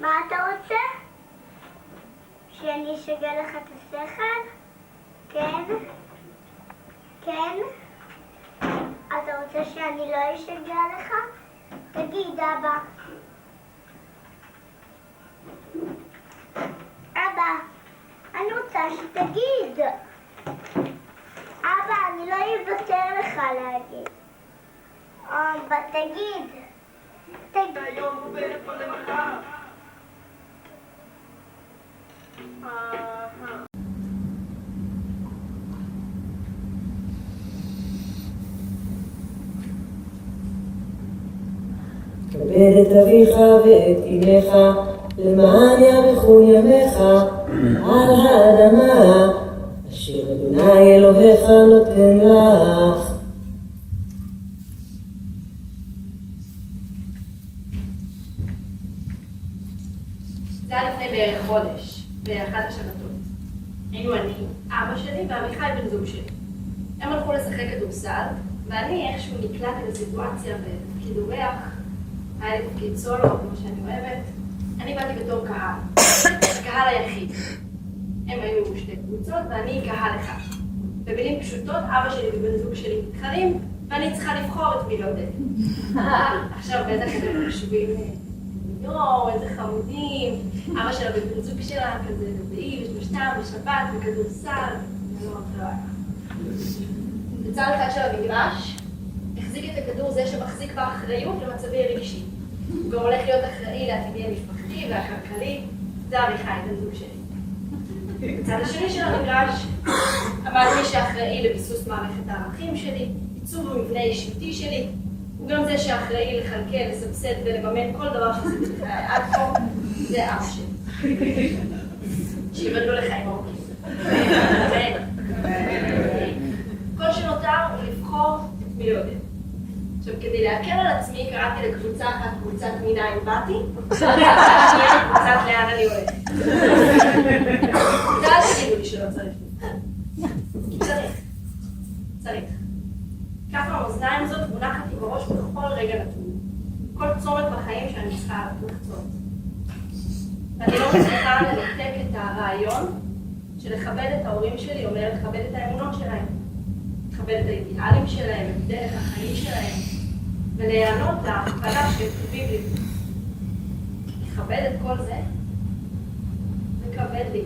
מה אתה רוצה? שאני אשגע לך את השכל? כן? כן? אתה רוצה שאני לא אשגע לך? תגיד, אבא. אבא, אני רוצה שתגיד. אבא, אני לא אוותר לך להגיד. אבא, תגיד. תגיד. היום הוא בטלפון למחר. כבד את אביך ואת אמך, למען יאריכון ימיך על האדמה, אשר אדוני אלוהיך נותן לך. זה היה לפני בערך חודש, באחת השבתות. היינו אני, אבא שלי ועמיחי בן זוג שלי. הם הלכו לשחק כדורסל, ואני איכשהו נקלעתי לסיטואציה בתפקיד אורח, היה לי תפקיד סולו, כמו שאני אוהבת. אני באתי בתור קהל, הקהל היחיד. הם היו שתי קבוצות ואני קהל אחד. במילים פשוטות, אבא שלי ובן זוג שלי מתחרים, ואני צריכה לבחור את מי לעודד. עכשיו בטח אתם חושבים, יואו, איזה חמודים, אבא שלה ובן זוג שלה כזה רביעי ושלושתם בשבת וכדורסל, זה לא היה. בצד אחד של המגרש, החזיק את הכדור זה שמחזיק באחריות למצבי רגשי. הוא גם הולך להיות אחראי לעתידי המשפחתי והכלכלי, זה עמיחי, בן זוג שלי. בצד השני של המגרש, עמד מי שאחראי לביסוס מערכת הערכים שלי, עיצוב המבנה האישיותי שלי, הוא גם זה שאחראי לכלכל, לסבסד ולממן כל דבר שעשיתי בחיי עד כה, זה אבא שלי. שיבדלו לחיים ארוכים. כל שנותר הוא לבחור את מי לעודד. עכשיו, כדי להקל על עצמי, קראתי לקבוצה אחת קבוצת מנין באתי, שנייה קבוצת לאן אני הולכת. זה אל תגידו לי שלא צריך. צריך. כף המאזניים הזאת מונחת לי בראש בכל רגע נתון. כל צומת בחיים שאני צריכה לחצות. ואני לא מצליחה לנתק את הרעיון שלכבד את ההורים שלי אומר לכבד את האמונות שלהם. לכבד את האידיאלים שלהם, את דרך החיים שלהם, ולהיענות להכפלה שכתובים לי. לכבד את כל זה, זה כבד לי.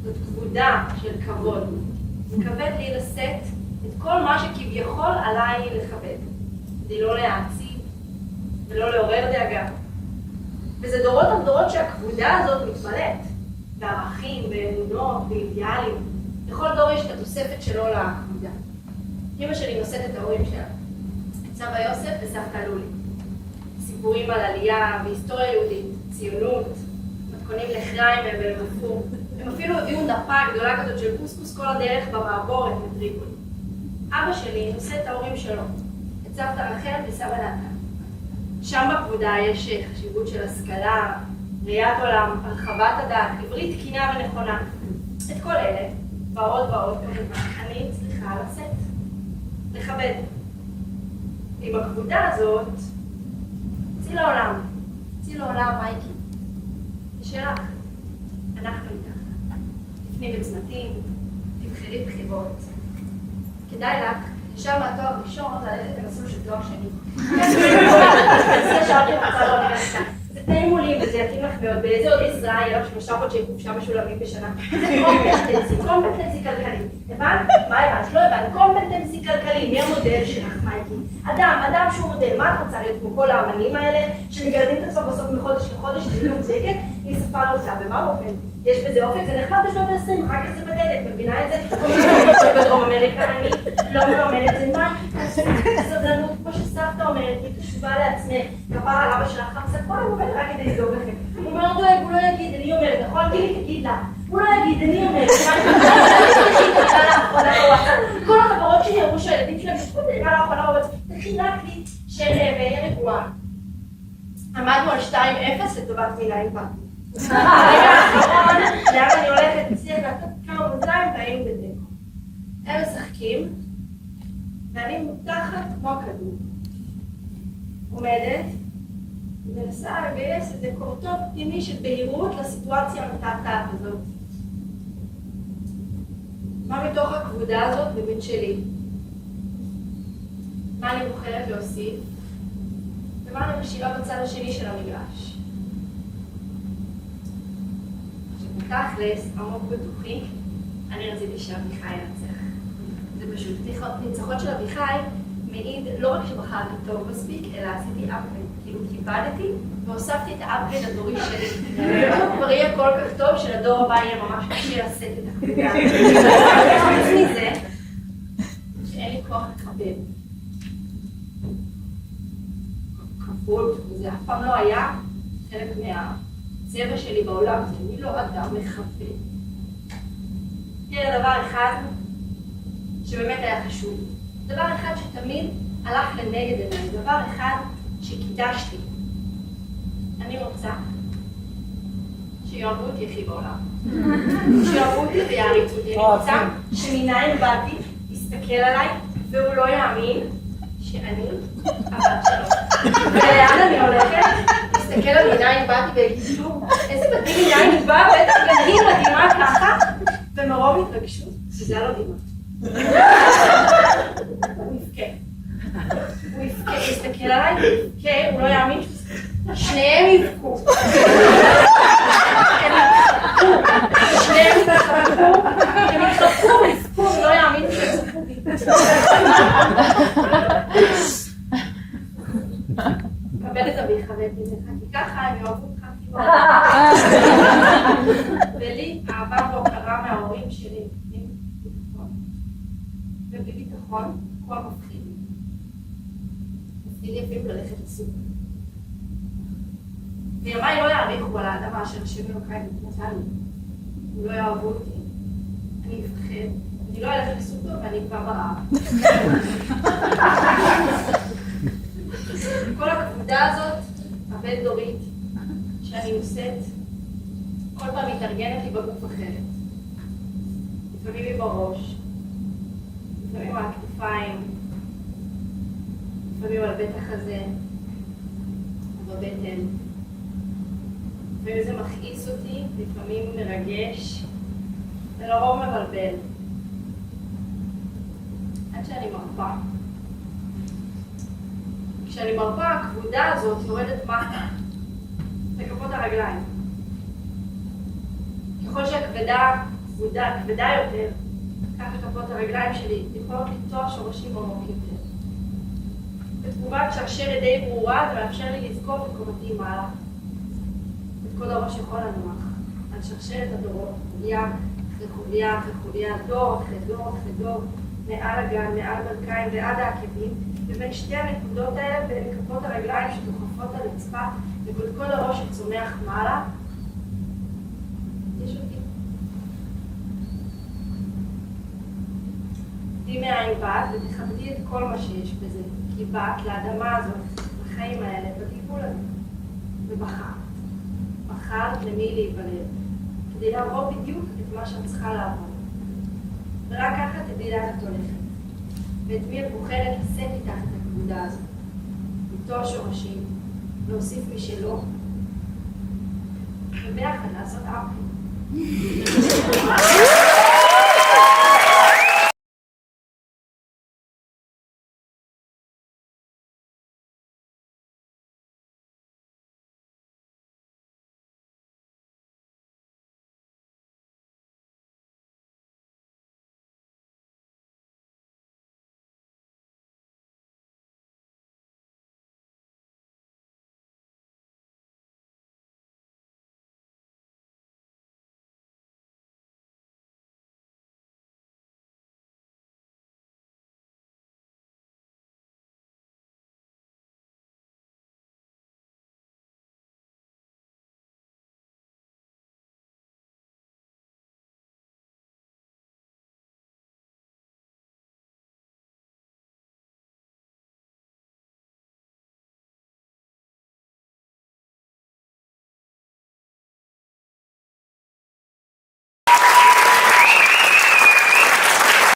זאת כבודה של כבוד. זה כבד לי לשאת את כל מה שכביכול עליי לכבד. כדי לא להעציב ולא לעורר דאגה. וזה דורות על דורות שהכבודה הזאת מתמלאת. בערכים, באמונות, באידיאלים. לכל דור יש את התוספת שלו לכבודה. אמא שלי נושאת את ההורים שלה. סבא יוסף וסבתא לולי. סיפורים על עלייה והיסטוריה יהודית, ציונות, מתכונים לחיים ובלבפור. הם אפילו הביאו נפה גדולה כזאת של קוסקוס כל הדרך במעבורת מטריפולי. אבא שלי נושא את ההורים שלו, את סבתא רחל וסבא נתן. שם בכבודה יש חשיבות של השכלה, ראיית עולם, הרחבת הדעת, עברית תקינה ונכונה. את כל אלה, ועוד ועוד, אני צריכה לשאת, לכבד. עם הכבודה הזאת, צאי לעולם. צאי לעולם, מייקי. זה שלך. אנחנו איתך. תפני בצמתים, תבחרי בחירות. כדאי לך, שם מהתואר ראשון, ללכת למסלול של תואר שני. זה שאלתי מצא לאוניברסיטה. זה תנאים מולים וזה יתאים לך מאוד. באיזה עוד עזרה יהיה לך 3 חודשי חופשה משולמים בשנה. זה קומפטנסי כלכלי. הבנת? מה הבנת? לא הבנת. קומפטנסי כלכלי. מי המודל שלך, מייקי? אדם שהוא מודל. מה את רוצה להיות כמו כל האמנים האלה שמגרדים את עצמם בסוף מחודש לחודש שזה מוצדקת? היא שפה לא עושה. במה אופן? יש בזה אופק, זה נחמד בשנות ה-20, אחר כך זה בדלת, מבינה את זה? כל מיני שבדרום אמריקה, אני לא מלמדת את זה, מה? סבלנות, כמו שסבתא אומרת, היא תשובה לעצמך, כפר על אבא שלך, חמסה, כל המובן רק כדי לדאוג לכם. הוא אומר, דואג, הוא לא יגיד, אני אומרת, נכון? גילי, תגיד לה. הוא לא יגיד, אני אומרת, כל החברות שלי אמרו שהילדים שלהם בזכות נראה לאחרונה בבית, תתחיל רק לי של ויהיה רגועה. עמדנו על 2-0 לטובת מנין באתי. הרגע האחרון, לאן אני הולכת, הצליח לעשות כמה מוזליים והיינו בדקו. הם משחקים, ואני מותחת כמו הכדור. עומדת, היא מנסה לגייס איזה קורטוב פנימי של בהירות לסיטואציה המתעתעת הזאת. מה מתוך הכבודה הזאת בבית שלי? מה אני בוחרת להוסיף? ומה אני משאירה בצד השני של המגרש? שבתכלס, עמוק בתוכי, אני רציתי שאביחי ינצח. זה פשוט, ניצחון של אביחי מעיד לא רק שבחרתי טוב מספיק, אלא עשיתי אפגרייד, כאילו כיבדתי והוספתי את האפגרייד הדורי שלי. הוא כבר יהיה כל כך טוב שלדור הבא יהיה ממש קשה לשאת את הכבודה. חוץ מזה, שאין לי כוח לקבל. כבוד, וזה אף פעם לא היה חלק מהצבע שלי בעולם, אני לא אדם מכבד. תראה דבר אחד שבאמת היה חשוב. דבר אחד שתמיד הלך לנגד עיניי, דבר אחד שקידשתי. אני רוצה שיאהבו אותי הכי בעולם. שיאהבו אותי ויעריצו אותי. אני רוצה שמנין באתי, יסתכל עליי, והוא לא יאמין שאני הבת שלו. ולאן אני הולכת? יסתכל על מנין באתי ויגיד לו, איזה בתים מנין היא באה, בטח גם היא מדהימה ככה, ומרוב התרגשות, שזה לא דהימה. הוא יבכה. הוא יבכה, יסתכל עליי, הוא יבכה, הוא לא יאמין. שניהם יבכו. שניהם יבכו. הם יתחבקו ויבכו, ולא יאמין שהם צפו בי. קבל את אביך ואת זה, כי ככה הם יאהבו אותך כאילו. ולי, אהבה והוקרה מההורים שלי. ובלי ביטחון, הכל מפחיד. מפחיד לי אפילו ללכת לסופר. וימיי לא יעריכו על האדמה אשר השם אלוקיי נתן לי. הם לא יאהבו אותי. אני מפחד. אני לא אלך לסופר ואני אקבע ברעב. כל הכבודה הזאת, הבין-דורית, שאני נושאת, כל פעם מתארגנת לי בגוף אחרת. לפעמים היא בראש. לפעמים על הכתפיים, לפעמים על בית החזה, בבטן. לפעמים זה מכעיס אותי, לפעמים מרגש, ולרוב מבלבל. עד שאני מרפה. כשאני מרפה, הכבודה הזאת יורדת מטה, לכפות הרגליים. ככל שהכבדה כבדה יותר, ככה כפות הרגליים שלי יכולות לטוע שורשים עמוק יותר. בתגובת שרשרת די ברורה, זה מאפשר לי לזכור את קומתי מעלה. את כל הראש יכול לנוח, על שרשרת הדורות, חוליה אחרי חוליה אחרי חוליה, דור אחרי דור אחרי דור, מעל הגן, מעל ברכיים ועד העקבים, ובין שתי הנקודות האלה, בין כפות הרגליים שדוחפות על רצפה, וקודקוד הראש שצומח מעלה, יש אותי. תהי מאין באת ותכבדי את כל מה שיש בזה, כי באת לאדמה הזאת, לחיים האלה, בגלגול הזה, ובחרת. בחרת למי להיוולד, כדי לעבור בדיוק את מה שאת צריכה לעבור. ורק ככה תדעי לאן את הולכת, ואת מי את בוחרת לשאת איתך את הכבודה הזאת. לטוע שורשים, להוסיף משלו, וביחד לעשות אפי.